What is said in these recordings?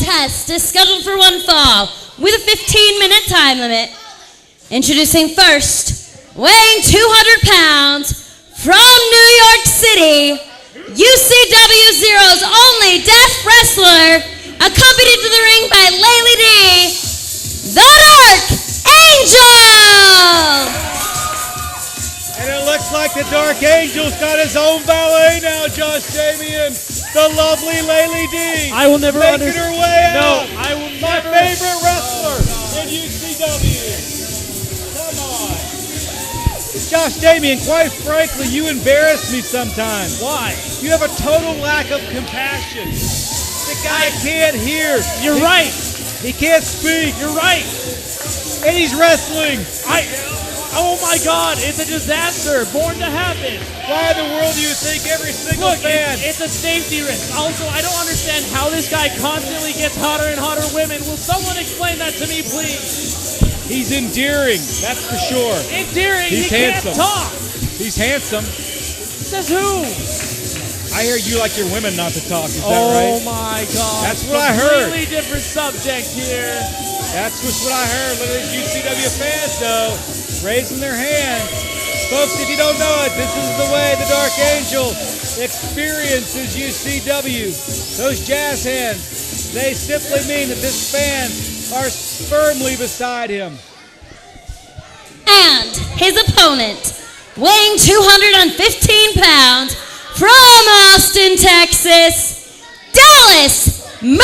contest is scheduled for one fall with a 15-minute time limit. Introducing first, weighing 200 pounds, from New York City, UCW Zero's only deaf wrestler, accompanied to the ring by Lady D, the Dark Angel! And it looks like the Dark Angel's got his own ballet now, Josh Damian. The lovely Lady D. I will never making her way out. No, I will My never. favorite wrestler in UCW. Come on. Josh Damian, quite frankly, you embarrass me sometimes. Why? You have a total lack of compassion. The guy can't hear. You're right. He can't speak. You're right. And he's wrestling. Oh my God, it's a disaster, born to happen. Why in the world do you think every single fan? It's a safety risk. Also, I don't understand how this guy constantly gets hotter and hotter women. Will someone explain that to me, please? He's endearing, that's for sure. Endearing, He's he handsome. can't talk. He's handsome. Says who? I hear you like your women not to talk, is that Oh right? my God. That's what I heard. Completely different subject here. That's just what I heard. Look at these UCW fans, though, raising their hands. Folks, if you don't know it, this is the way the Dark Angel experiences UCW. Those jazz hands, they simply mean that this fan are firmly beside him. And his opponent, weighing 215 pounds, from Austin, Texas, Dallas Murdock!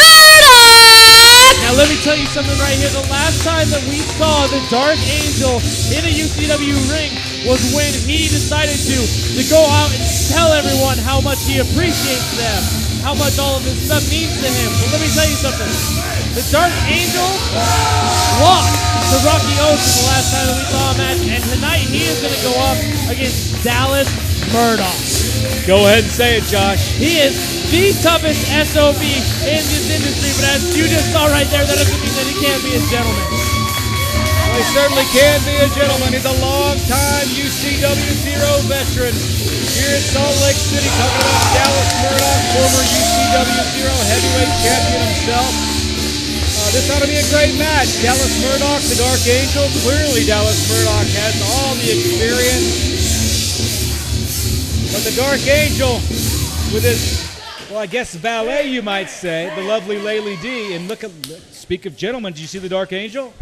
Now let me tell you something right here. The last time that we saw the Dark Angel in a UCW ring was when he decided to go out and tell everyone how much he appreciates them, how much all of this stuff means to him. But let me tell you something. The Dark Angel lost to Rocky Ocean the last time that we saw a match, and tonight he is going to go up against Dallas Murdock. Go ahead and say it, Josh. He is the toughest SOB in this industry, but as you just saw right there, that doesn't mean that he can't be a gentleman. Well, he certainly can be a gentleman. He's a long-time UCW Zero veteran here in Salt Lake City. Talking about Dallas Murdock, former UCW Zero heavyweight champion himself. This ought to be a great match. Dallas Murdock, the Dark Angel. Clearly, Dallas Murdock has all the experience. But the Dark Angel, with his, well, I guess valet, you might say, the lovely Lady D. And speak of gentlemen, did you see the Dark Angel?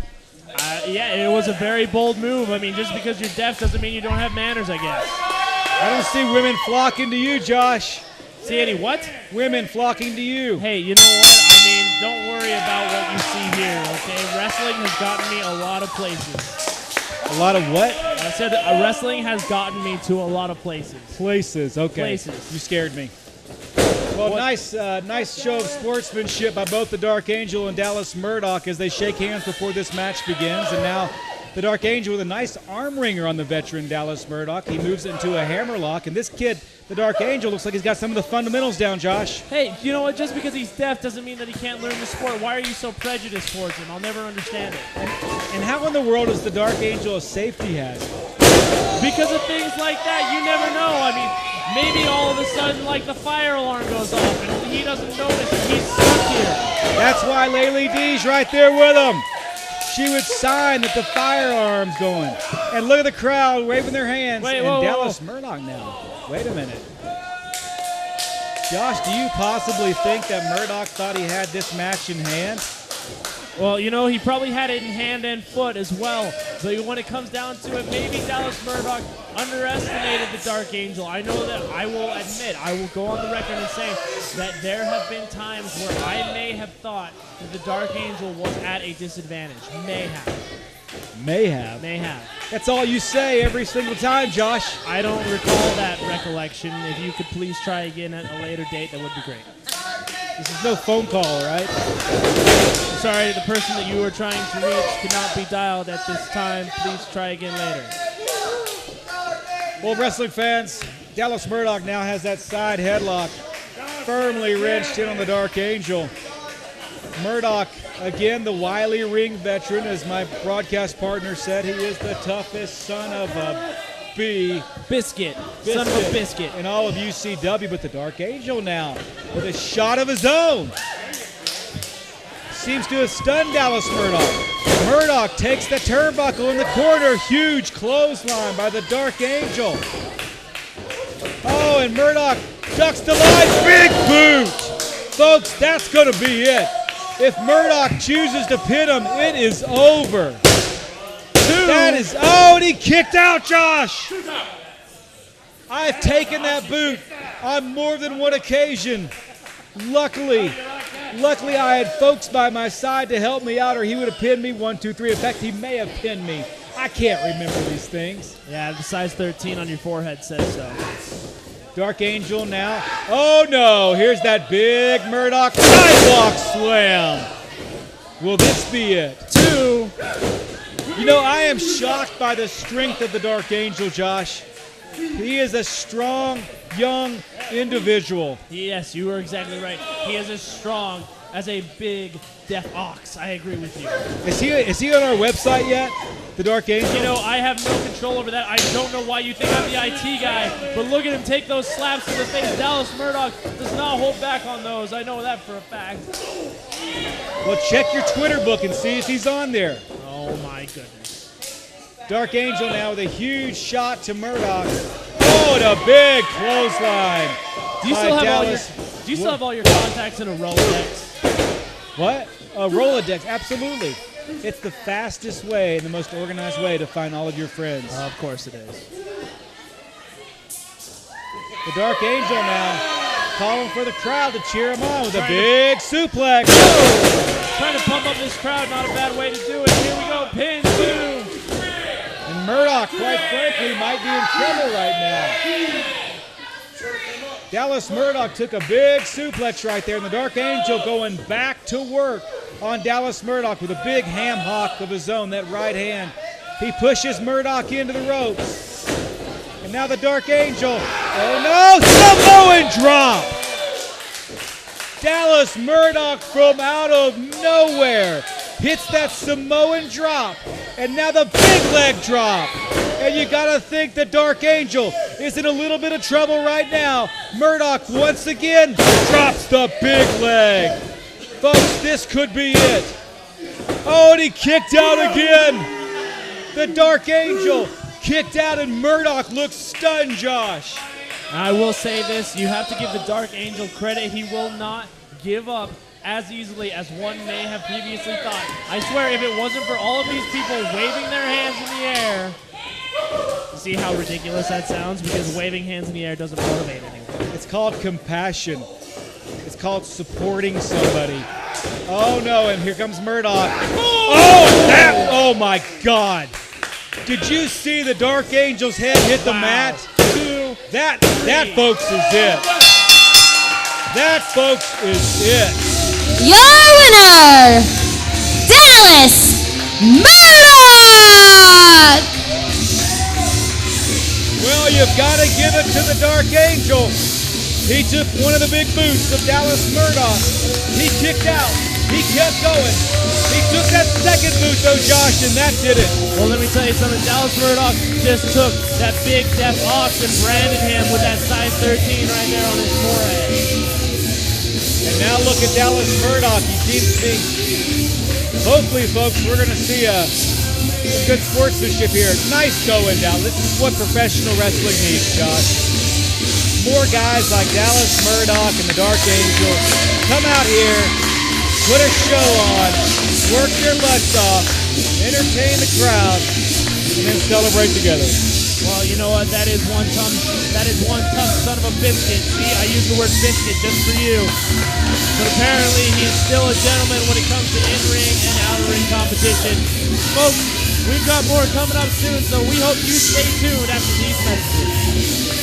Yeah, it was a very bold move. I mean, just because you're deaf doesn't mean you don't have manners, I guess. I don't see women flocking to you, Josh. See any what? Women flocking to you. Hey, you know what? I mean, don't worry about what you see here, okay? Wrestling has gotten me a lot of places. A lot of what? I said wrestling has gotten me to a lot of places. Places, okay. Places. You scared me. Well, nice show of sportsmanship by both the Dark Angel and Dallas Murdock as they shake hands before this match begins. And now the Dark Angel with a nice arm wringer on the veteran Dallas Murdock. He moves it into a hammerlock. And this kid, the Dark Angel, looks like he's got some of the fundamentals down, Josh. Hey, you know what? Just because he's deaf doesn't mean that he can't learn the sport. Why are you so prejudiced towards him? I'll never understand it. And how in the world is the Dark Angel a safety hazard? Because of things like that, you never know. I mean, maybe all of a sudden, like, the fire alarm goes off and he doesn't notice and he's stuck here. That's why Lady D's right there with him. She would sign that the fire alarm's going. And look at the crowd waving their hands. Wait, and whoa, Dallas Murdock now. Wait a minute. Josh, do you possibly think that Murdock thought he had this match in hand? Well, you know, he probably had it in hand and foot as well. But when it comes down to it, maybe Dallas Murdock underestimated the Dark Angel. I know that I will admit, I will go on the record and say that there have been times where I may have thought that the Dark Angel was at a disadvantage. May have. May have. May have. That's all you say every single time, Josh. I don't recall that recollection. If you could please try again at a later date, that would be great. This is no phone call, right? Sorry, the person that you were trying to reach cannot be dialed at this time. Please try again later. Well, wrestling fans, Dallas Murdock now has that side headlock firmly wrenched in on the Dark Angel. Murdock, again, the wily ring veteran, as my broadcast partner said, he is the toughest son of a Biscuit. Son of a biscuit. In all of UCW, but the Dark Angel now with a shot of his own. seems to have stunned Dallas Murdock. Murdock takes the turnbuckle in the corner. Huge clothesline by the Dark Angel. Oh, and Murdock ducks the line. Big boot. Folks, that's going to be it. If Murdock chooses to pin him, it is over. That is, oh, and he kicked out, Josh. I've taken that boot on more than one occasion. Luckily, I had folks by my side to help me out, or he would have pinned me 1, 2, 3. In fact, he may have pinned me. I can't remember these things. Yeah, the size 13 on your forehead says so. Dark Angel now. Oh, no. Here's that big Murdock sidewalk slam. Will this be it? 2. You know, I am shocked by the strength of the Dark Angel, Josh. He is a strong, young individual. Yes, you were exactly right. He is as strong as a big, deaf ox. I agree with you. Is he on our website yet, the Dark Angel? You know, I have no control over that. I don't know why you think I'm the IT guy, but look at him take those slaps to the face. Dallas Murdock does not hold back on those. I know that for a fact. Well, check your Twitter book and see if he's on there. Oh, my goodness. Dark Angel now with a huge shot to Murdock. Oh, and a big clothesline. Do you still have all your contacts in a Rolodex? What? A Rolodex, absolutely. It's the fastest way and the most organized way to find all of your friends. Of course it is. The Dark Angel now calling for the crowd to cheer him on with a big suplex. Trying to pump up this crowd, not a bad way to do it. Here we go, pin 2. And Murdock, quite frankly, might be in trouble right now. Dallas Murdock took a big suplex right there, and the Dark Angel going back to work on Dallas Murdock with a big ham hock of his own, that right hand. He pushes Murdock into the ropes. And now the Dark Angel, oh no, Samoan drop! Dallas Murdock from out of nowhere hits that Samoan drop, and now the big leg drop. And you gotta think the Dark Angel is in a little bit of trouble right now. Murdock once again drops the big leg. Folks, this could be it. Oh, and he kicked out again. The Dark Angel kicked out, and Murdock looks stunned, Josh. I will say this, you have to give the Dark Angel credit. He will not give up as easily as one may have previously thought. I swear, if it wasn't for all of these people waving their hands in the air, see how ridiculous that sounds? Because waving hands in the air doesn't motivate anyone. It's called compassion. It's called supporting somebody. Oh no, and here comes Murdock. Oh my God. Did you see the Dark Angel's head hit the mat? That folks is it. That folks is it. Your winner, Dallas Murdock! Well, you've got to give it to the Dark Angel. He took one of the big boots of Dallas Murdock. He kicked out. He kept going. He took that second boot, though, Josh, and that did it. Well, let me tell you something. Dallas Murdock just took that big deaf ox and branded him with that size 13 right there on his forehead. And now look at Dallas Murdock. He seems to be, hopefully, folks, we're going to see some good sportsmanship here. Nice going, Dallas. This is what professional wrestling needs, Josh. More guys like Dallas Murdock and the Dark Angel come out here, put a show on, work their butts off, entertain the crowd, and then celebrate together. Well, you know what? That is one tough son of a biscuit. See, I use the word biscuit just for you. But apparently, he is still a gentleman when it comes to in-ring and out-ring competition. Folks, we've got more coming up soon, so we hope you stay tuned after these messages.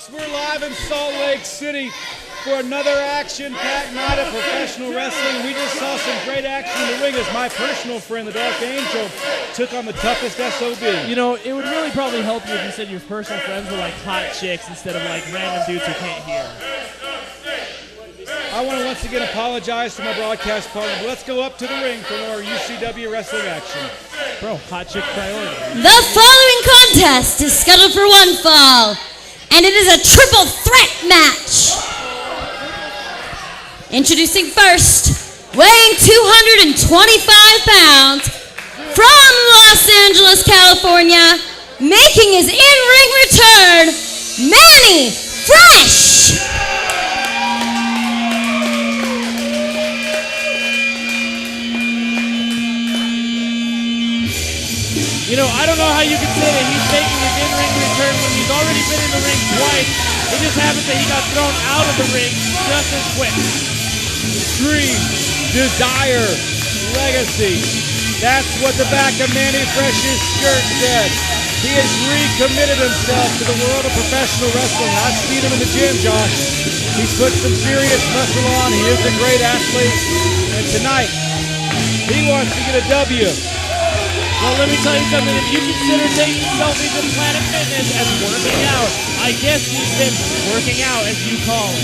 Folks, we're live in Salt Lake City for another action-packed night of professional wrestling. We just saw some great action in the ring as my personal friend, the Dark Angel, took on the toughest SOB. You know, it would really probably help you if you said your personal friends were like hot chicks instead of like random dudes who can't hear. I want to once again apologize to my broadcast partner, but let's go up to the ring for more UCW wrestling action. Bro, hot chick priority. The following contest is scheduled for one fall, and it is a triple threat match. Introducing first, weighing 225 pounds, from Los Angeles, California, making his in-ring return, Manny Fresh. You know, I don't know how you can say that he's making his in-ring return when he's already been in the ring twice. It just happens that he got thrown out of the ring just as quick. Dream, desire, legacy. That's what the back of Manny Fresh's shirt said. He has recommitted himself to the world of professional wrestling. I've seen him in the gym, Josh. He's put some serious muscle on. He is a great athlete. And tonight, he wants to get a W. Well, let me tell you something. If you consider taking selfies at Planet Fitness as working out, I guess he's been working out, as you call it.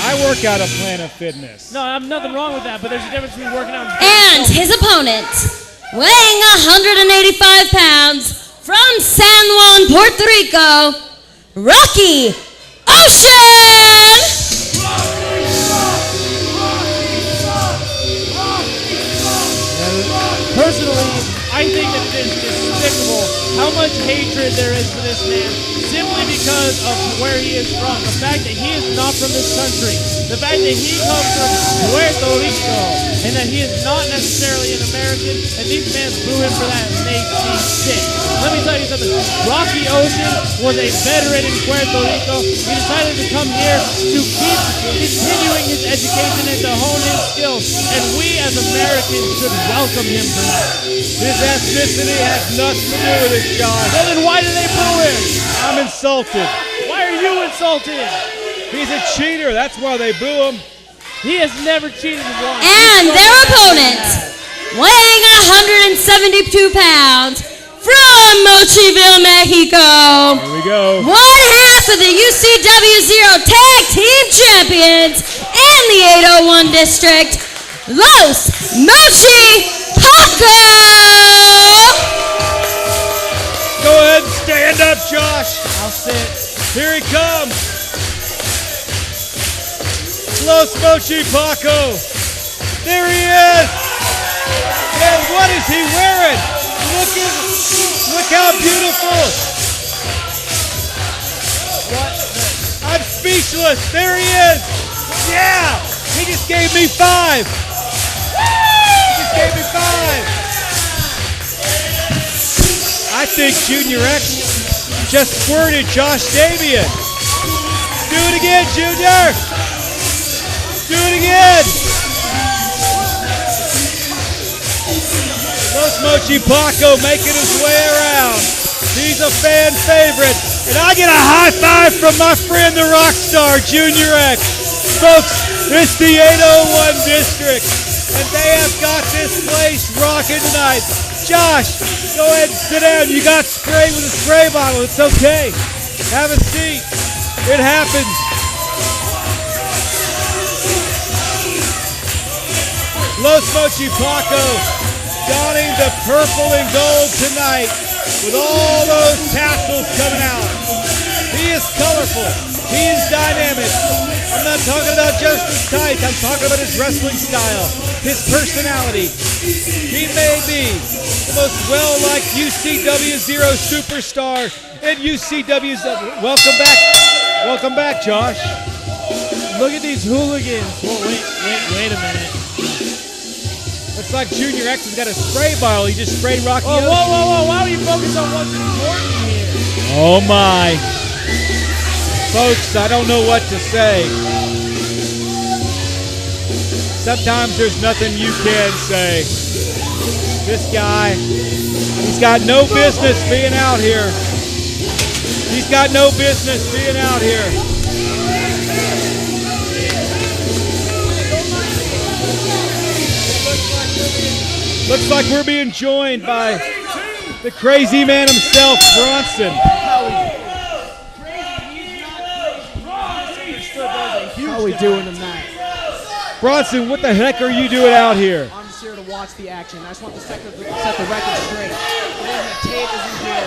I work out at Planet Fitness. No, I'm nothing wrong with that, but there's a difference between working out And his opponent, weighing 185 pounds, from San Juan, Puerto Rico, Rocky Ocean! Personally, I think that it is despicable how much hatred there is for this man simply because of where he is from. The fact that he is not from this country. The fact that he comes from Puerto Rico and that he is not necessarily an American, and these fans boo him for that and they see sick. Let me tell you something. Rocky Ocean was a veteran in Puerto Rico. He decided to come here to keep continuing his education and to hone his skills, and we as Americans should welcome him for that. His ethnicity has nothing to do with it, Josh. Well, then why do they boo him? I'm insulted. Why are you insulted? He's a cheater. That's why they boo him. He has never cheated once. And their opponent, weighing 172 pounds, from Mochiville, Mexico. Here we go. One half of the UCW Zero Tag Team Champions in the 801 District, Los Mochi Paco. Go ahead and stand up, Josh. I'll sit. Here he comes. Los Mochi Paco. There he is. And what is he wearing? Look how beautiful. What? I'm speechless. There he is. Yeah. He just gave me 5. He just gave me 5. I think Junior X just squirted Josh Davian. Do it again, Junior. Do it again. Los Mochi Paco making his way around. He's a fan favorite. And I get a high five from my friend, the rock star, Junior X. Folks, it's the 801 District. And they have got this place rocking tonight. Josh, go ahead and sit down. You got sprayed with a spray bottle. It's okay. Have a seat. It happens. Los Mochi Paco donning the purple and gold tonight with all those tassels coming out. He is colorful. He is dynamic. I'm not talking about just his tights. I'm talking about his wrestling style, his personality. He may be the most well-liked UCW Zero superstar in UCW's. Welcome back. Welcome back, Josh. Look at these hooligans. Well, wait a minute. Looks like Junior X has got a spray bottle. He just sprayed Rocky Ocean. Whoa. Why are you focused on what's important here? Oh, my. Folks, I don't know what to say. Sometimes there's nothing you can say. This guy, he's got no business being out here. He's got no business being out here. Looks like we're being joined by the crazy man himself, Bronson. How are we doing tonight? Bronson, what the heck are you doing out here? I'm just here to watch the action. I just want to set the record straight. The reason that Cade isn't here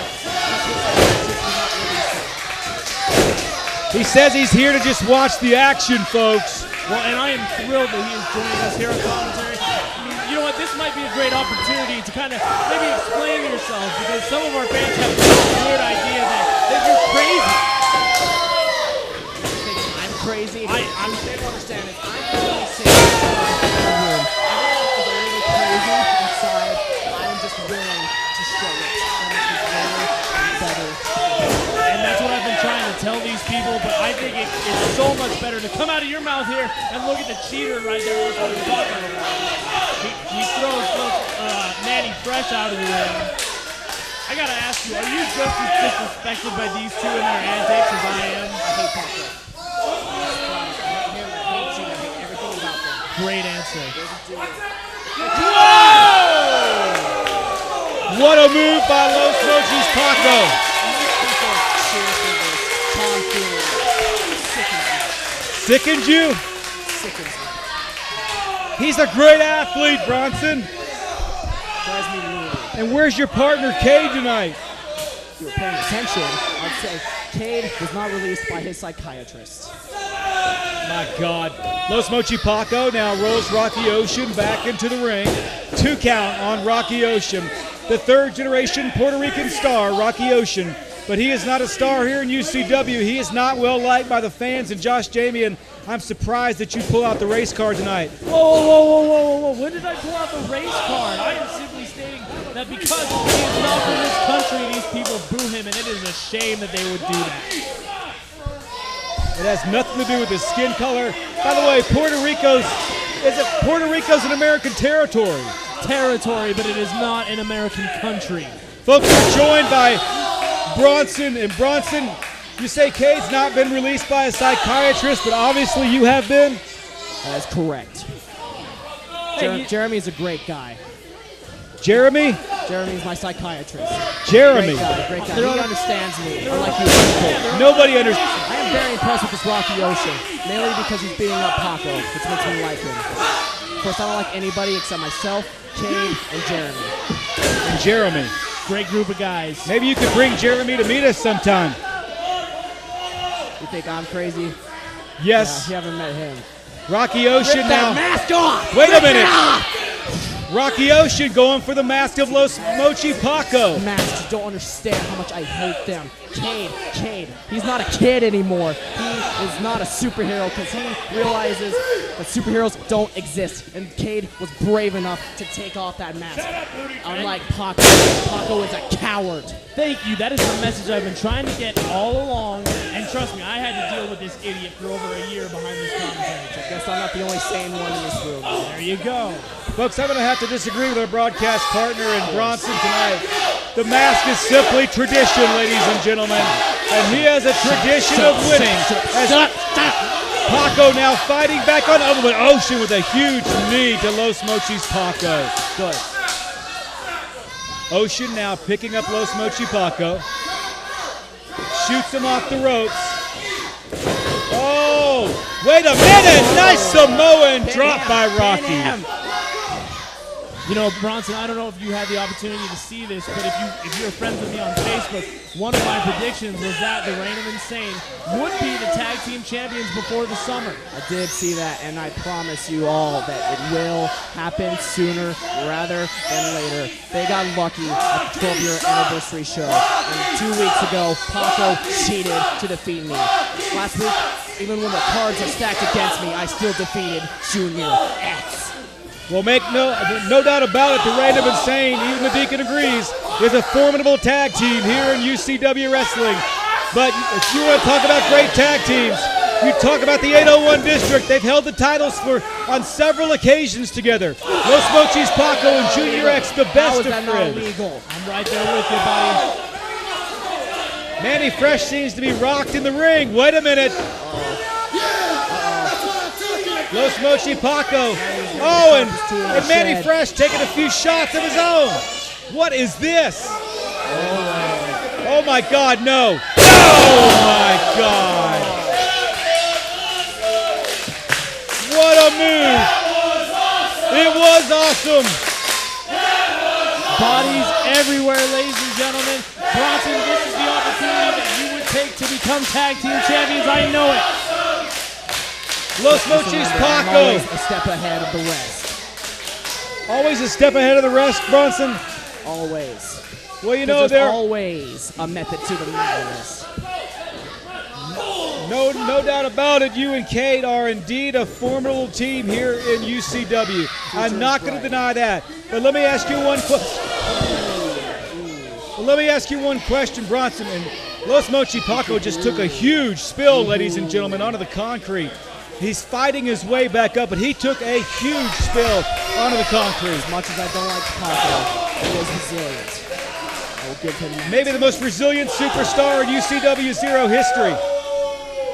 is He says he's here to just watch the action, folks. Well, and I am thrilled that he is joining us here on commentary. I mean, you know what? This might be a great opportunity to kind of maybe explain yourself, because some of our fans have this weird idea that you're crazy. I'm crazy. They don't understand it. I'm really saying in the room. Everyone is a little crazy inside. I'm just willing to show it. I'm better. And that's what I've been trying to tell these people, but I think it's so much better to come out of your mouth here and look at the cheater right there. He throws Manny fresh out of the ring. I gotta ask you, are you just as disrespected by these two and their antics as I am? I hate Paco. Everything about them. Great answer. Whoa! What a move by Los Mochi's Paco. Sickens you? Sickens me. He's a great athlete, Bronson. Drives me loony. And where's your partner, Cade, tonight? If you were paying attention, I'd say Cade was not released by his psychiatrist. My God. Los Mochi Paco now rolls Rocky Ocean back into the ring. 2 count on Rocky Ocean. The third-generation Puerto Rican star, Rocky Ocean. But he is not a star here in UCW. He is not well liked by the fans and Josh Jamian. I'm surprised that you pull out the race card tonight. Whoa. When did I pull out the race card? I am simply stating that because he is not from this country, these people boo him, and it is a shame that they would do that. It has nothing to do with his skin color. By the way, Puerto Rico's an American territory. But it is not an American country. Folks, we're joined by Bronson. And Bronson, you say Cade's not been released by a psychiatrist, but obviously you have been? That is correct. Jeremy is a great guy. Jeremy? Jeremy's my psychiatrist. Jeremy. Great guy. He understands me, unlike you people. Nobody understands. I am very impressed with this Rocky Ocean, mainly because he's beating up Paco, which makes me like him. Of course, I don't like anybody except myself, Cade, and Jeremy. Great group of guys. Maybe you could bring Jeremy to meet us sometime. You think I'm crazy? Yes. Yeah, you haven't met him. Rocky Ocean Rip now. that mask off! Wait a minute. Rocky Ocean going for the mask of Los Mochi Paco. Masks, you don't understand how much I hate them. Cade, he's not a kid anymore. He is not a superhero because he realizes that superheroes don't exist. And Cade was brave enough to take off that mask. Unlike Paco, Paco is a coward. Thank you. That is the message I've been trying to get all along. And trust me, I had to deal with this idiot for over a year behind this commentary. I guess I'm not the only sane one in this room. There you go. Folks, I'm going to have to disagree with our broadcast partner in Bronson tonight. The mask is simply tradition, ladies and gentlemen. And he has a tradition of winning. Paco now fighting back on Ocean with a huge knee to Los Mochi's Paco. Good. Ocean now picking up Los Mochi Paco. Shoots him off the ropes. Oh, wait a minute. Nice Samoan drop by Rocky. You know, Bronson, I don't know if you had the opportunity to see this, but if you're friends with me on Facebook, one of my predictions was that the Reign of Insane would be the tag team champions before the summer. I did see that, and I promise you all that it will happen sooner rather than later. They got lucky at the 12-year anniversary show, and 2 weeks ago, Paco cheated to defeat me. Last week, even when the cards are stacked against me, I still defeated Junior X. Well, make no doubt about it, the Reign of Insane, even the Deacon agrees, is a formidable tag team here in UCW Wrestling. But if you want to talk about great tag teams, you talk about the 801 District. They've held the titles on several occasions together. Los Mochis Paco and Junior X, the best of friends. Illegal? I'm right there with you, buddy. Manny Fresh seems to be rocked in the ring. Wait a minute. Los Mochi Paco. Oh, and Manny Fresh taking a few shots of his own. What is this? Oh my God, no. Oh my God. What a move. It was awesome. Bodies everywhere, ladies and gentlemen. Bronson, this is the opportunity that you would take to become tag team champions. I know it. Los Mochis Paco. Always a step ahead of the rest. Always a step ahead of the rest, Bronson. Always. Well, you know, there's always a method to the madness. No doubt about it. You and Kate are indeed a formidable team here in UCW. I'm not going to deny that. But let me ask you one question, Bronson. And Los Mochi Paco just took a huge spill, ladies and gentlemen, onto the concrete. He's fighting his way back up, but he took a huge spill onto the concrete. As much as I don't like Paco, he was resilient. I will give him that. Maybe the most resilient superstar in UCW Zero history.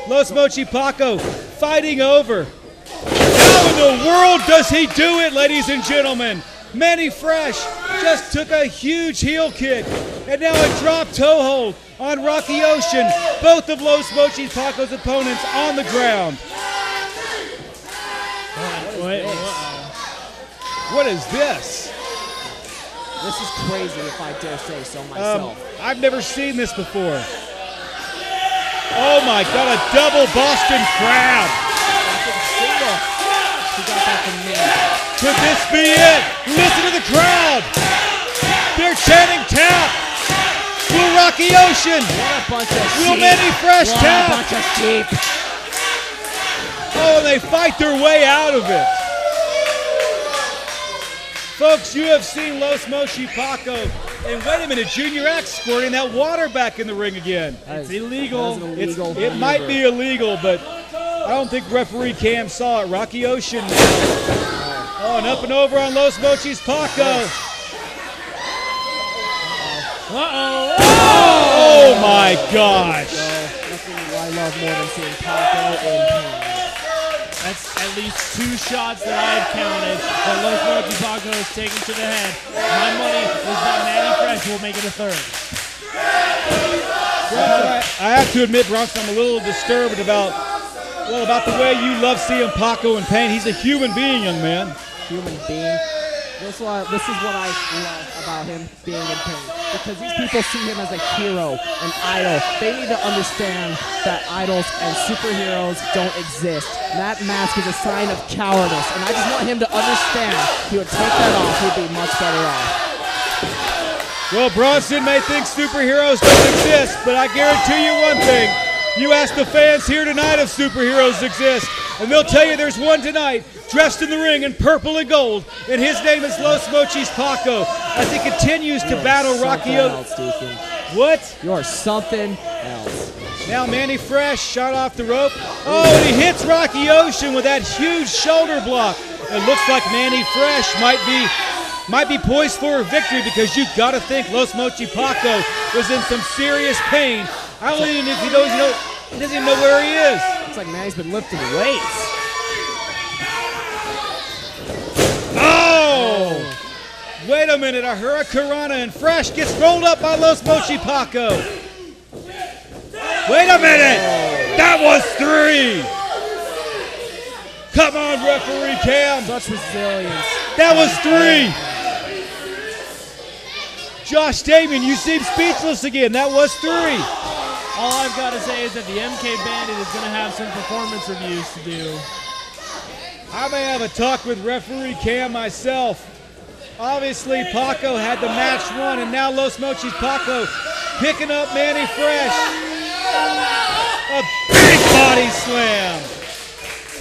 Los Mochi Paco fighting over. How in the world does he do it, ladies and gentlemen? Manny Fresh just took a huge heel kick, and now a drop toe hold on Rocky Ocean. Both of Los Mochi Paco's opponents on the ground. What is this? This is crazy, if I dare say so myself. I've never seen this before. Oh my God, a double Boston crab. He got that from me. Could this be it? Listen to the crowd. They're chanting tap. Will Rocky Ocean? What a bunch of Will sheep. Manny Fresh What tap? a bunch of sheep. Oh, and they fight their way out of it. Folks, you have seen Los Mochi Paco. And wait a minute, Junior X squirting that water back in the ring again. It's illegal. It might be illegal, but I don't think referee Cam saw it. Rocky Ocean. Oh, and up and over on Los Mochis Paco. Uh-oh. Oh my gosh. Nothing I love more than seeing Paco in pain. That's at least 2 shots that I've counted that Los Mochi Paco has taken to the head. My money is that Manny Fresh will make it a 3rd. I have to admit, Bronson, I'm a little disturbed about the way you love seeing Paco in pain. He's a human being, young man. Human being. This is what I love about him being in pain. Because these people see him as a hero, an idol. They need to understand that idols and superheroes don't exist. And that mask is a sign of cowardice. And I just want him to understand he would take that off, he'd be much better off. Well, Bronson may think superheroes don't exist, but I guarantee you one thing. You ask the fans here tonight if superheroes exist, and they'll tell you there's one tonight, dressed in the ring in purple and gold, and his name is Los Mochis Paco, as he continues to battle Rocky Ocean. What? You're something else. Now Manny Fresh shot off the rope. Oh, and he hits Rocky Ocean with that huge shoulder block. It looks like Manny Fresh might be poised for a victory, because you've got to think Los Mochi Paco was in some serious pain. I don't even know if he doesn't even know where he is. Looks like Manny's been lifting weights. Oh! Wait a minute, a hurricanrana, and Fresh gets rolled up by Los Mochi Paco. Wait a minute! That was 3! Come on, referee Cam. Such resilience. That was 3! Josh Damien, you seem speechless again. That was 3. All I've got to say is that the MK Bandit is going to have some performance reviews to do. I may have a talk with referee Cam myself. Obviously, Paco had the match won, and now Los Mochis Paco picking up Manny Fresh. A big body slam.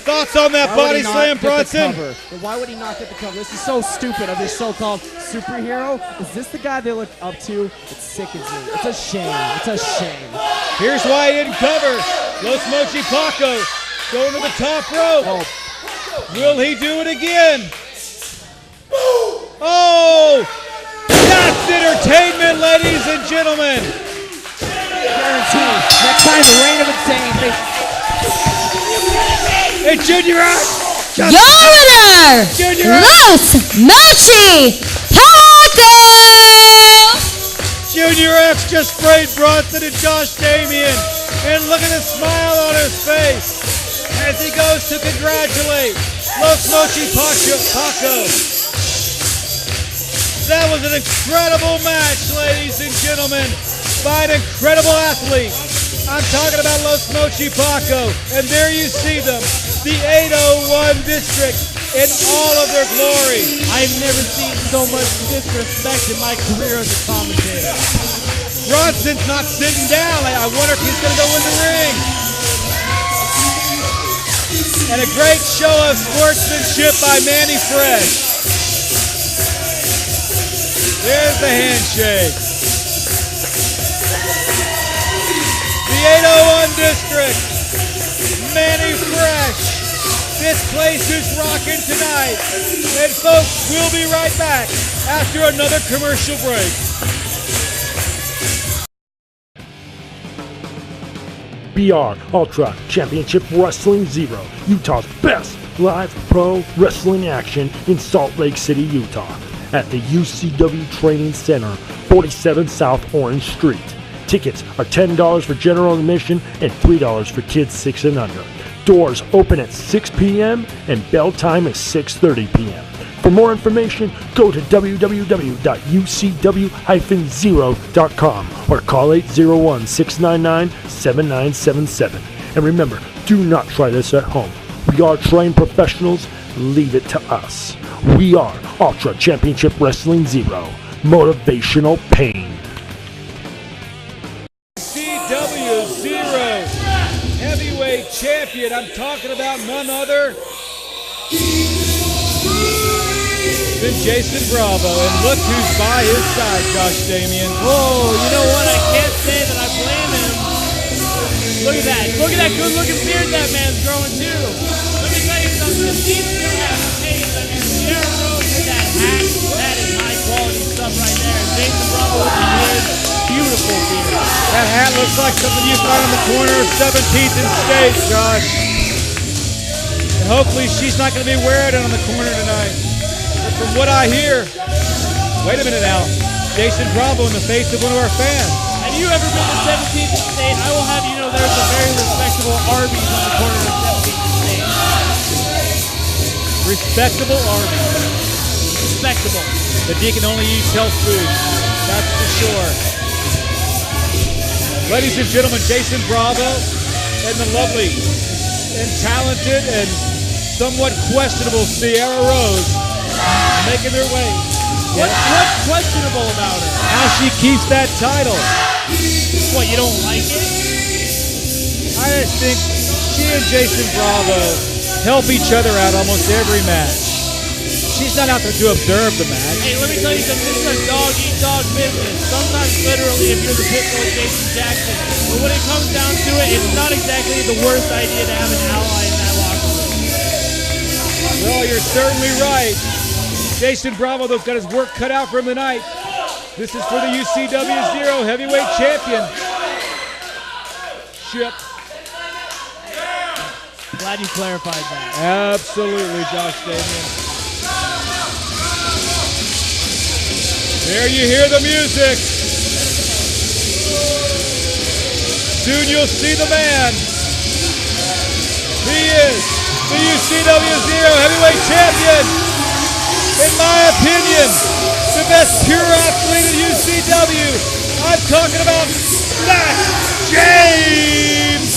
Thoughts on that body slam, Bronson? Why would he not get the cover? This is so stupid of this so-called superhero. Is this the guy they look up to? It sickens me. It's a shame. It's a shame. Here's why he didn't cover. Los Mochi Paco going to the top rope. Oh. Will he do it again? Oh! That's entertainment, ladies and gentlemen. guarantee. Next time, the reign of insane. Hey, Junior X! Your winner, Junior X! Los Mochi Paco! Junior X just sprayed Bronson and Josh Damien. And look at the smile on his face as he goes to congratulate Los Mochi Paco. That was an incredible match, ladies and gentlemen, by an incredible athlete. I'm talking about Los Mochi Paco, and there you see them, the 801 district in all of their glory. I've never seen so much disrespect in my career as a commentator. Bronson's not sitting down. I wonder if he's going to go in the ring. And a great show of sportsmanship by Manny Fresh. There's the handshake. The 801 district, Manny Fresh. This place is rocking tonight. And folks, we'll be right back after another commercial break. BR Ultra Championship Wrestling Zero, Utah's best live pro wrestling action in Salt Lake City, Utah, at the UCW Training Center, 47 South Orange Street. Tickets are $10 for general admission and $3 for kids 6 and under. Doors open at 6 p.m. and bell time is 6:30 p.m. For more information, go to www.ucw-0.com or call 801-699-7977. And remember, do not try this at home. We are trained professionals. Leave it to us. We are Ultra Championship Wrestling Zero. Motivational pain. CW Zero heavyweight champion. I'm talking about none other than Jason Bravo. And look who's by his side, Josh Damien. Oh, you know what? I can't say that I blame him. Look at that. Look at that good-looking beard that man's growing, too. Let me tell you something. He still hasn't changed. I mean, Sierra Rose with that hat, that is high-quality stuff right there. And Jason Bravo with the beard, beautiful beard. That hat looks like something you find on the corner of 17th and State, Josh. And hopefully she's not going to be wearing it on the corner tonight. But from what I hear, wait a minute now, Jason Bravo in the face of one of our fans. Have you ever been to 17th and State? I will have you know there's a very respectable Arby's on the corner of 17th and State. Respectable Arby's. Respectable. But you can only eat health food, that's for sure. Ladies and gentlemen, Jason Bravo and the lovely and talented and somewhat questionable Sierra Rose making their way. What's questionable about her? How she keeps that title. What, you don't like it? I just think she and Jason Bravo help each other out almost every match. She's not out there to observe the match. Hey, let me tell you something. This is a dog-eat-dog business. Sometimes literally if you're the pit bull Jason Jackson. But when it comes down to it, it's not exactly the worst idea to have an ally in that locker room. Well, you're certainly right. Jason Bravo, though, got his work cut out for him tonight. This is for the UCW Zero Heavyweight Champion. Glad you clarified that. Absolutely, Josh Damien. There you hear the music. Soon you'll see the man. He is the UCW Zero Heavyweight Champion. In my opinion, the best pure athlete in UCW. I'm talking about Zack James.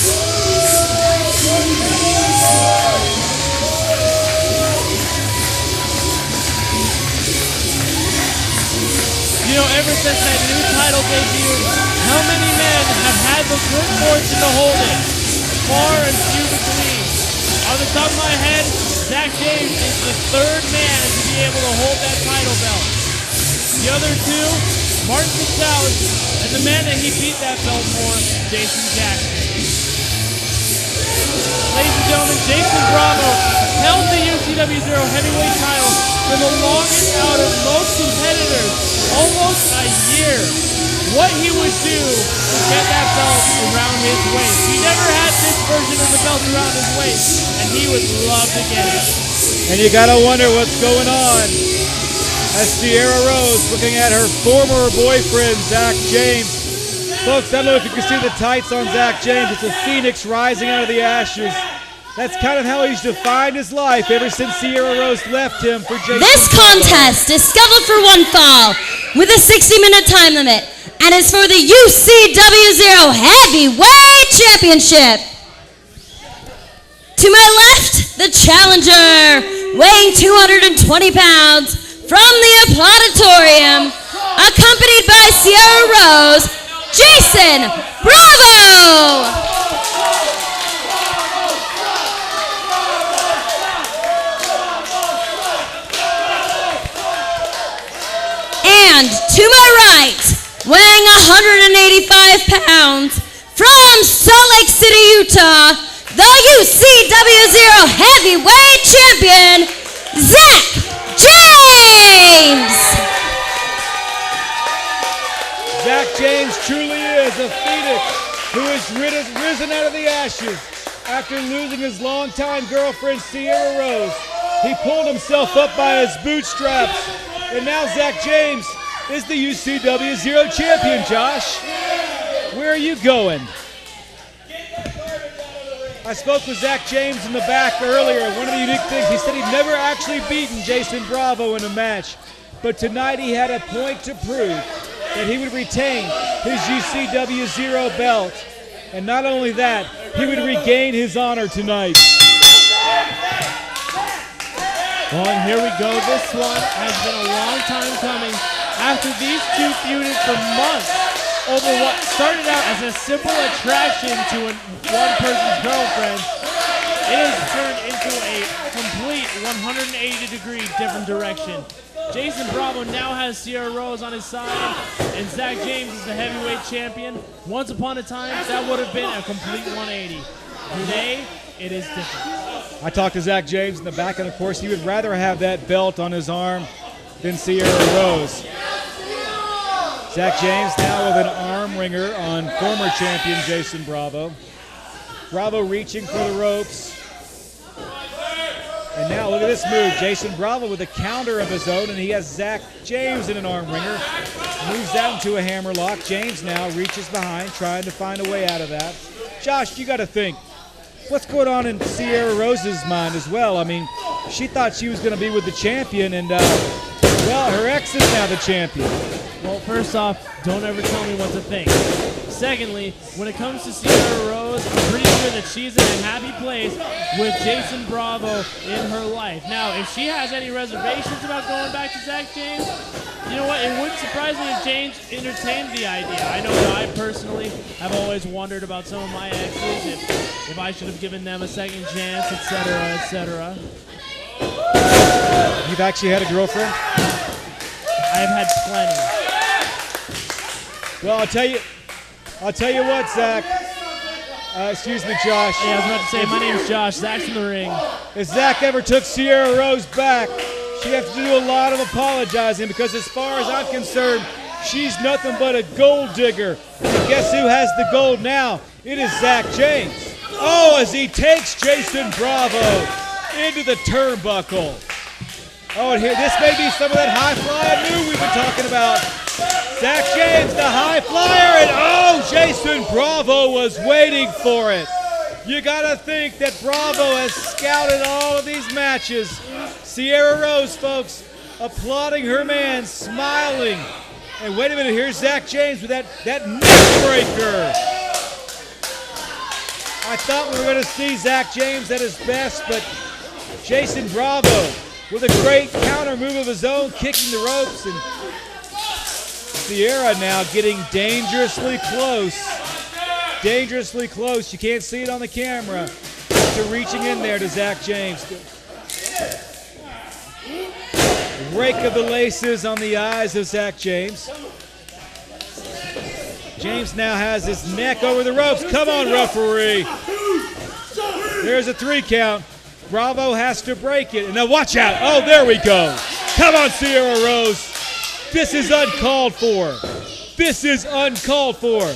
You know, ever since that new title debut, how many men have had the good fortune to hold it? Far and few between. On the top of my head, Zack James is the third man to be able to hold that title belt. The other two, Martin Gonzalez, and the man that he beat that belt for, Jason Jackson. Ladies and gentlemen, Jason Bravo held the UCW Zero Heavyweight title for the longest out of most competitors, almost a year. what he would do to get that belt around his waist. He never had this version of the belt around his waist, and he would love to get it. And you gotta wonder what's going on as Sierra Rose looking at her former boyfriend, Zack James. Folks, I don't know if you can see the tights on Zack James. It's a phoenix rising out of the ashes. That's kind of how he's defined his life ever since Sierra Rose left him for Jason. This contest is scheduled for one fall with a 60-minute time limit and is for the UCW0 Heavyweight Championship. To my left, the challenger, weighing 220 pounds, from the Applauditorium, accompanied by Sierra Rose, Jason Bravo! And to my right, weighing 185 pounds, from Salt Lake City, Utah, the UCW0 Heavyweight Champion, Zack James! Zack James truly is a phoenix who has risen out of the ashes after losing his longtime girlfriend, Sierra Rose. He pulled himself up by his bootstraps, and now Zack James is the UCW0 champion, Josh. Where are you going? I spoke with Zack James in the back earlier. One of the unique things, he said he'd never actually beaten Jason Bravo in a match, but tonight he had a point to prove that he would retain his UCW0 belt. And not only that, he would regain his honor tonight. Well, and here we go. This one has been a long time coming. After these two feuded for months over what started out as a simple attraction to one person's girlfriend, it has turned into a complete 180-degree different direction. Jason Bravo now has Sierra Rose on his side, and Zack James is the heavyweight champion. Once upon a time, that would have been a complete 180. Today, it is different. I talked to Zack James in the back, and of course, he would rather have that belt on his arm than Sierra Rose. Zack James now with an arm wringer on former champion Jason Bravo. Bravo reaching for the ropes. And now look at this move. Jason Bravo with a counter of his own, and he has Zack James in an arm wringer. Moves that into a hammerlock. James now reaches behind, trying to find a way out of that. Josh, you got to think, what's going on in Sierra Rose's mind as well? I mean, she thought she was going to be with the champion, and well, her ex is now the champion. Well, first off, don't ever tell me what to think. Secondly, when it comes to Sierra Rose, I'm pretty sure that she's in a happy place with Jason Bravo in her life. Now, if she has any reservations about going back to Zack James, you know what? It wouldn't surprise me if James entertained the idea. I know that I personally have always wondered about some of my exes, if I should have given them a second chance, etc., etc. You've actually had a girlfriend? I've had plenty. Well, I'll tell you what, Zach. Excuse me, Josh. Yeah, I was about to say, my name's Josh. Zach's in the ring. If Zach ever took Sierra Rose back, she'd have to do a lot of apologizing, because as far as I'm concerned, she's nothing but a gold digger. And guess who has the gold now? It is Zack James. Oh, as he takes Jason Bravo into the turnbuckle. Oh, and here, this may be some of that high flying move we've been talking about. Zack James, the high flyer, and oh, Jason Bravo was waiting for it. You gotta think that Bravo has scouted all of these matches. Sierra Rose, folks, applauding her man, smiling. And wait a minute, here's Zack James with that neck breaker. I thought we were gonna see Zack James at his best, but Jason Bravo with a great counter move of his own, kicking the ropes, and Sierra now getting dangerously close. Dangerously close. You can't see it on the camera. To reaching in there to Zack James. Rake of the laces on the eyes of Zack James. James now has his neck over the ropes. Come on, referee. There's a 3 count. Bravo has to break it. And now watch out. Oh, there we go. Come on, Sierra Rose. This is uncalled for. This is uncalled for.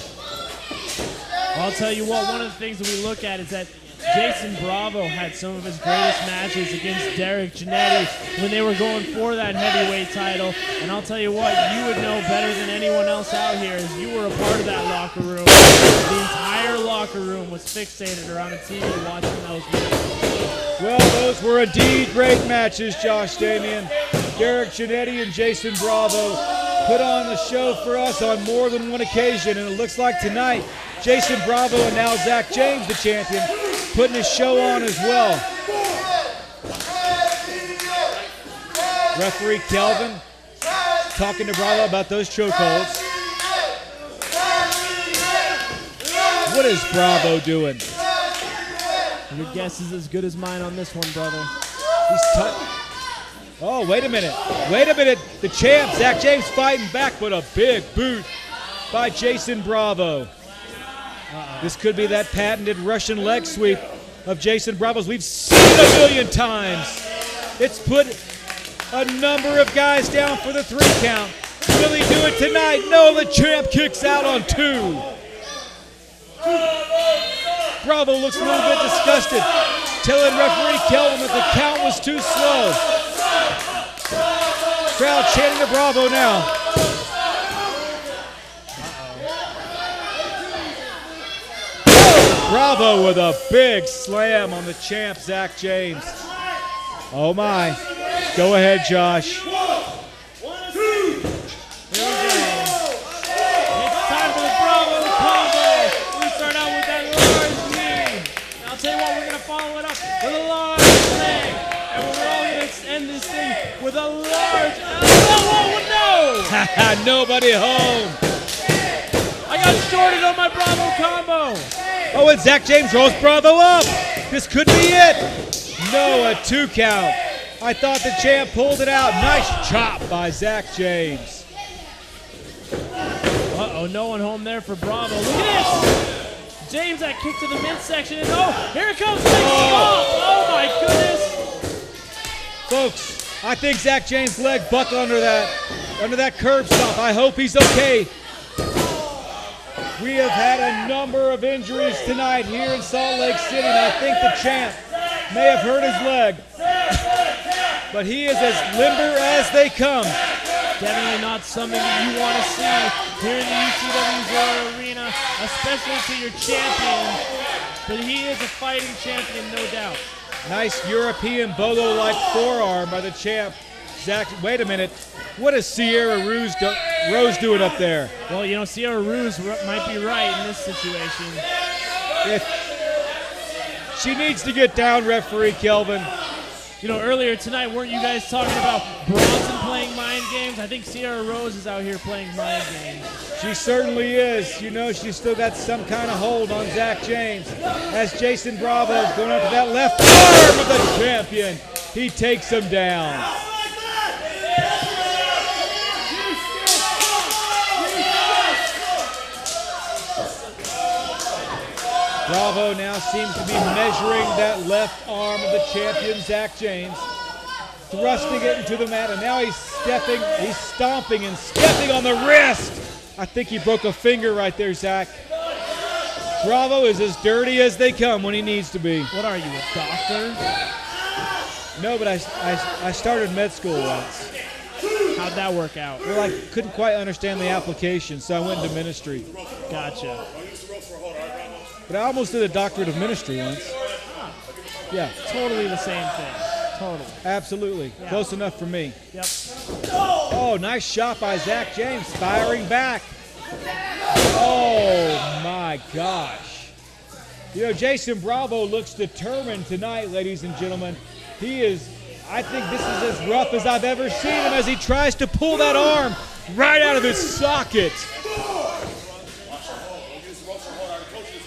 I'll tell you what, one of the things that we look at is that Jason Bravo had some of his greatest matches against Derek Janetti when they were going for that heavyweight title. And I'll tell you what, you would know better than anyone else out here as you were a part of that locker room. The entire locker room was fixated around the TV watching those matches. Well, those were indeed great matches, Josh Damian. Derek Janetti and Jason Bravo put on the show for us on more than one occasion, and it looks like tonight, Jason Bravo and now Zack James, the champion, putting his show on as well. Referee Kelvin talking to Bravo about those chokeholds. What is Bravo doing? Your guess is as good as mine on this one, brother. He's oh, wait a minute. Wait a minute. The champ, Zack James, fighting back, but a big boot by Jason Bravo. This could be that patented Russian leg sweep of Jason Bravo's. We've seen it a million times. It's put a number of guys down for the 3 count. Will he do it tonight? No, the champ kicks out on 2. Bravo looks a little bit disgusted, telling referee Kelvin that the count was too slow. Crowd chanting to Bravo now. Bravo with a big slam on the champ, Zack James. Oh my. Go ahead, Josh. Here we go. It's time for the Bravo combo. We start out with that large knee. And I'll tell you what, we're going to follow it up with a large leg. And we're all going to end this thing with a large elbow. No! Nobody home. I got shorted on my Bravo combo. Oh, and Zack James rolls Bravo up. This could be it. No, a 2 count. I thought the champ pulled it out. Nice chop by Zack James. Uh-oh, no one home there for Bravo. Look at this. James, that kick to the midsection. And oh, here it comes. Oh my goodness. Folks, I think Zack James' leg buckled under that curb stop. I hope he's okay. We have had a number of injuries tonight here in Salt Lake City, and I think the champ may have hurt his leg. But he is as limber as they come. Definitely not something that you want to see here in the UCW Zero Arena, especially to your champion. But he is a fighting champion, no doubt. Nice European bolo-like forearm by the champ. Zack, wait a minute. What is Sierra Rose doing up there? Well, you know, Sierra Rose might be right in this situation. She needs to get down, referee Kelvin. You know, earlier tonight, weren't you guys talking about Bronson playing mind games? I think Sierra Rose is out here playing mind games. She certainly is. You know, she's still got some kind of hold on Zack James. As Jason Bravo is going up to that left arm of the champion, he takes him down. Bravo now seems to be measuring that left arm of the champion, Zack James, thrusting it into the mat, and now he's stomping and stepping on the wrist. I think he broke a finger right there, Zack. Bravo is as dirty as they come when he needs to be. What are you, a doctor? No, but I started med school once. How'd that work out? Well, I couldn't quite understand the application, so I went into ministry. Gotcha. But I almost did a doctorate of ministry once. Yeah. Totally the same thing. Totally. Absolutely. Yeah. Close enough for me. Yep. Oh, nice shot by Zack James, firing back. Oh, my gosh. You know, Jason Bravo looks determined tonight, ladies and gentlemen. I think this is as rough as I've ever seen him as he tries to pull that arm right out of his socket.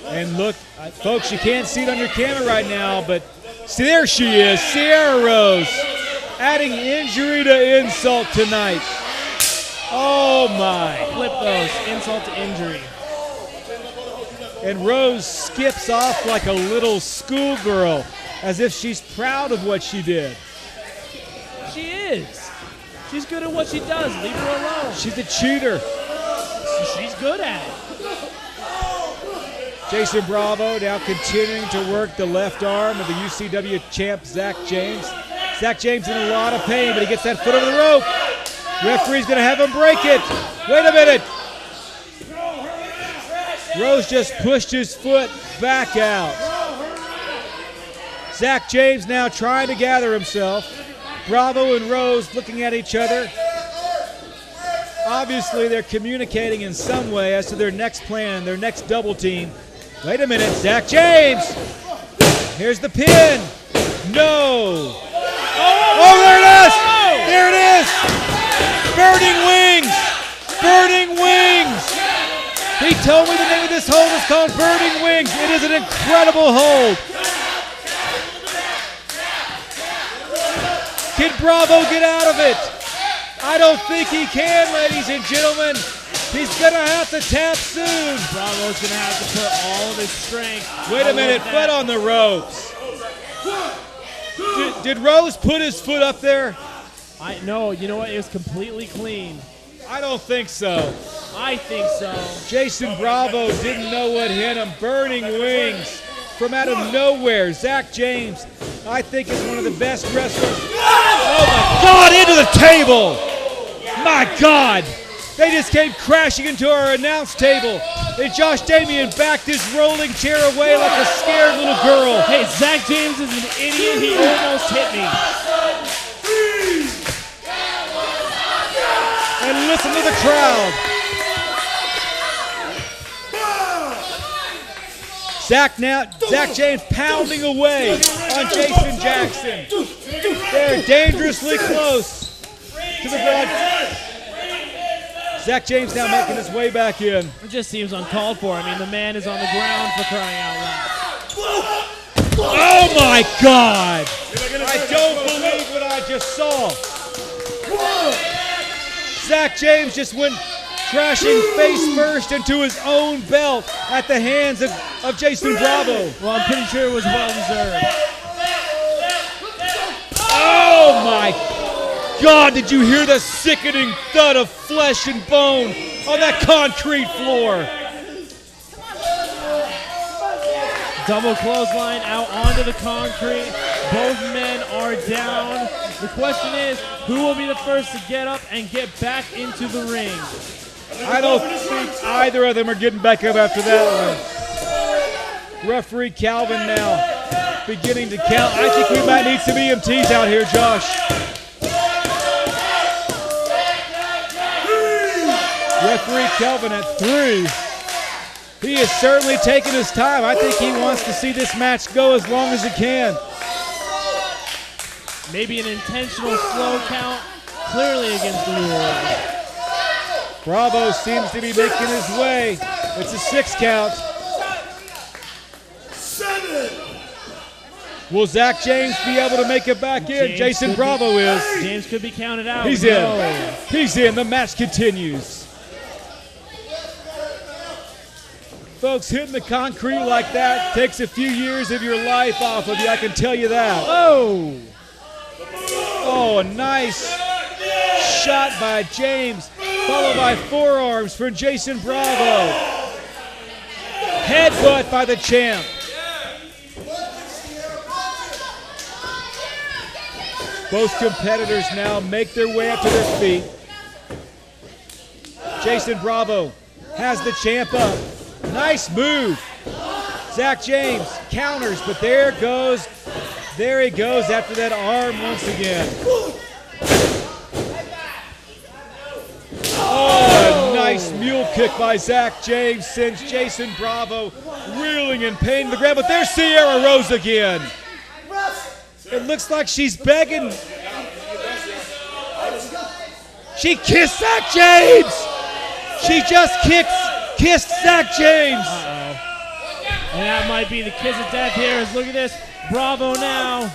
And look, folks, you can't see it on your camera right now, but see, there she is, Sierra Rose, adding injury to insult tonight. Oh, my. Flip those, insult to injury. And Rose skips off like a little schoolgirl, as if she's proud of what she did. She is. She's good at what she does. Leave her alone. She's a cheater. good at it. Jason Bravo now continuing to work the left arm of the UCW champ, Zack James. Zack James in a lot of pain, but he gets that foot over the rope. Referee's going to have him break it. Wait a minute. Rose just pushed his foot back out. Zack James now trying to gather himself. Bravo and Rose looking at each other. Obviously, they're communicating in some way as to their next plan, their next double team. Wait a minute, Zack James. Here's the pin. No. Oh, there it is. There it is. Burning Wings. Burning Wings. He told me the name of this hold is called Burning Wings. It is an incredible hold. Can Bravo get out of it? I don't think he can, ladies and gentlemen. He's going to have to tap soon. Bravo's going to have to put all of his strength. Wait a minute, foot on the ropes. Did Rose put his foot up there? No, you know what? It was completely clean. I don't think so. I think so. Jason Bravo didn't know what hit him. Burning Wings from out of nowhere. Zack James, I think, is one of the best wrestlers. Oh my God, into the table. My God. They just came crashing into our announce table. And Josh Damian backed his rolling chair away like a scared little girl. Hey, Zack James is an idiot. He almost hit me. And listen to the crowd. Zack James pounding away on Jason Jackson. They're dangerously close to the broad. Zack James now making his way back in. It just seems uncalled for. I mean, the man is on the ground for crying out loud. Oh my God! I don't believe what I just saw. Zack James just went crashing face first into his own belt at the hands of Jason Bravo. Well, I'm pretty sure it was well deserved. Oh my God, did you hear the sickening thud of flesh and bone on that concrete floor? Double clothesline out onto the concrete. Both men are down. The question is, who will be the first to get up and get back into the ring? I don't think either of them are getting back up after that one. Referee Calvin now beginning to count. I think we might need some EMTs out here, Josh. Referee Calvin at 3. He is certainly taking his time. I think he wants to see this match go as long as it can. Maybe an intentional slow count, clearly against the rules. Bravo seems to be making his way. It's a 6 count. 7. Will Zack James be able to make it back in? Jason Bravo is. James could be counted out. He's in. He's in. The match continues. Folks, hitting the concrete like that takes a few years of your life off of you, I can tell you that. Oh! Oh, a nice shot by James, followed by forearms from Jason Bravo. Headbutt by the champ. Both competitors now make their way up to their feet. Jason Bravo has the champ up. Nice move. Zack James counters, but there he goes after that arm once again. Oh, a nice mule kick by Zack James sends Jason Bravo reeling in pain to the ground, but there's Sierra Rose again. It looks like she's begging. She kissed Zack James. She just kissed Zack James. And that might be the kiss of death here. Look at this. Bravo now.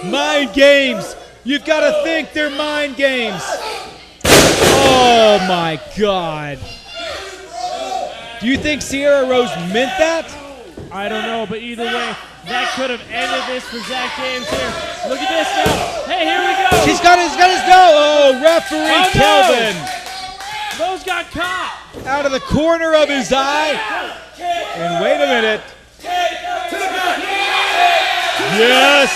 Mind games. You've got to think they're mind games. Oh, my God. Do you think Sierra Rose meant that? I don't know, but either way, that could have ended this for Zack James here. Look at this now. Hey, here we go. He's got his go. Oh, referee Kelvin. Rose got caught. out of the corner of his eye. And wait a minute. Yes.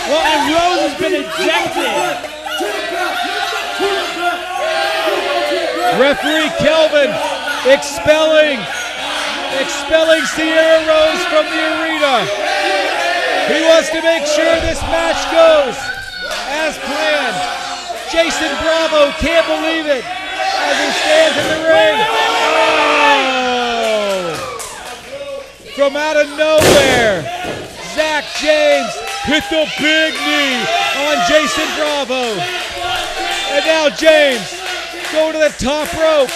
Well, and Rose has been ejected. Referee Kelvin expelling Sierra Rose from the arena. He wants to make sure this match goes as planned. Jason Bravo can't believe it as he stands in the ring. Oh! From out of nowhere, Zack James hit the big knee on Jason Bravo. And now James going to the top rope.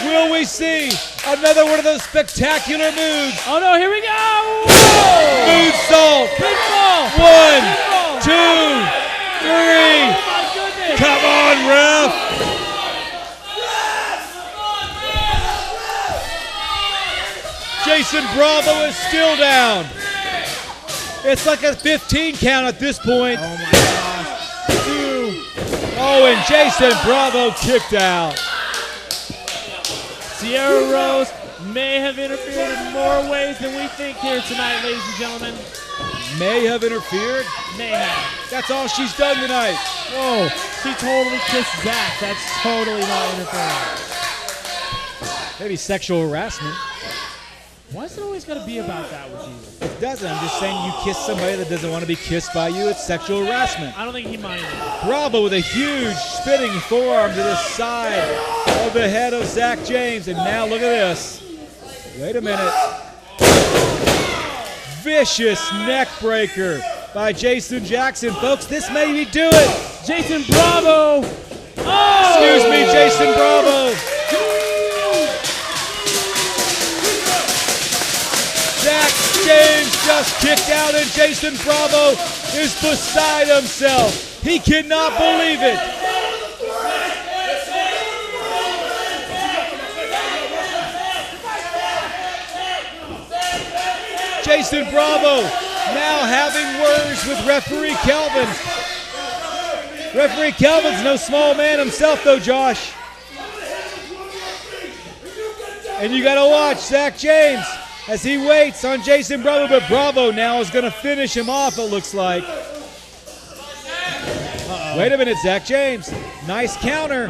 Will we see another one of those spectacular moves? Oh no, here we go! Moonsault. Pinfall! 1, Pinfall! 2, 3. Oh my goodness! Come on, ref. Jason Bravo is still down. It's like a 15 count at this point. Oh my gosh. 2. Oh, and Jason Bravo kicked out. Sierra Rose may have interfered in more ways than we think here tonight, ladies and gentlemen. May have interfered. May have. That's all she's done tonight. Whoa, she totally kissed Zack. That's totally not interference. Maybe sexual harassment. Why is it always got to be about that with you? It doesn't. I'm just saying you kiss somebody that doesn't want to be kissed by you. It's sexual harassment. I don't think he minded. Bravo with a huge spinning forearm to the side of the head of Zack James. And now look at this. Wait a minute. Vicious neck breaker by Jason Jackson. Folks, this may do it. Jason Bravo! Oh! Excuse me, Jason Bravo. Zack James just kicked out and Jason Bravo is beside himself. He cannot believe it. Jason Bravo now having words with referee Kelvin. Referee Kelvin's no small man himself though, Josh. And you gotta watch Zack James as he waits on Jason Bravo, but Bravo now is going to finish him off, it looks like. Wait a minute, Zack James. Nice counter.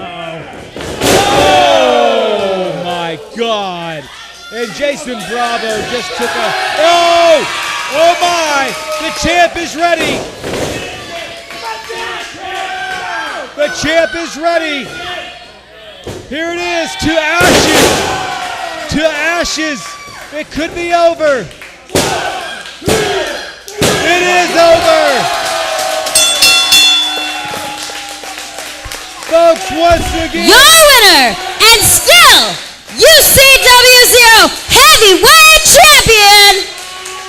Oh, my God. And Jason Bravo just took a... Oh! Oh, my! The champ is ready. The champ is ready. Here it is, to ashes. To ashes. It could be over. It is over. Folks, once again. Your winner and still UCW0 Heavyweight Champion,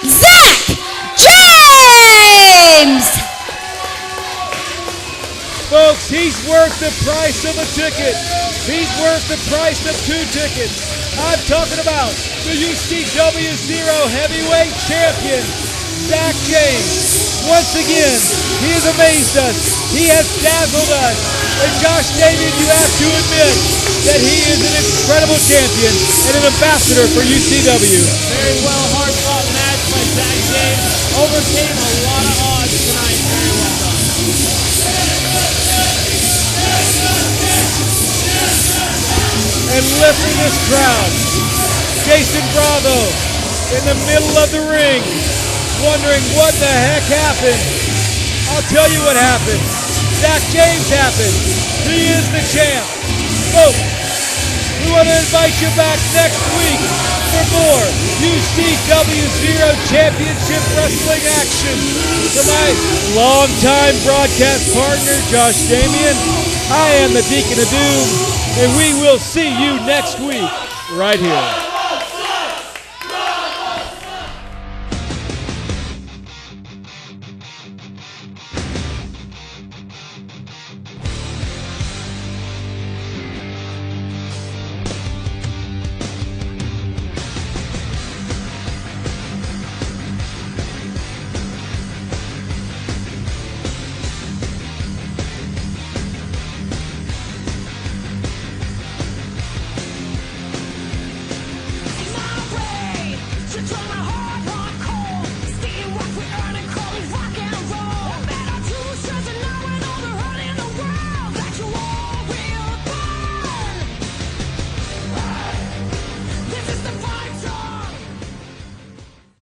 Zack James. Folks, he's worth the price of a ticket. He's worth the price of 2 tickets. I'm talking about the UCW0 Heavyweight Champion, Zack James. Once again, he has amazed us. He has dazzled us. And Josh Damien, you have to admit that he is an incredible champion and an ambassador for UCW. Very well, hard-fought match by Zack James. Overcame a lot of odds tonight. Very well done. And lifting this crowd, Jason Bravo in the middle of the ring, wondering what the heck happened. I'll tell you what happened. Zack James happened. He is the champ. Folks, we want to invite you back next week for more UCW0 Championship Wrestling action. For my longtime broadcast partner, Josh Damien, I am the Deacon of Doom. And we will see you next week right here.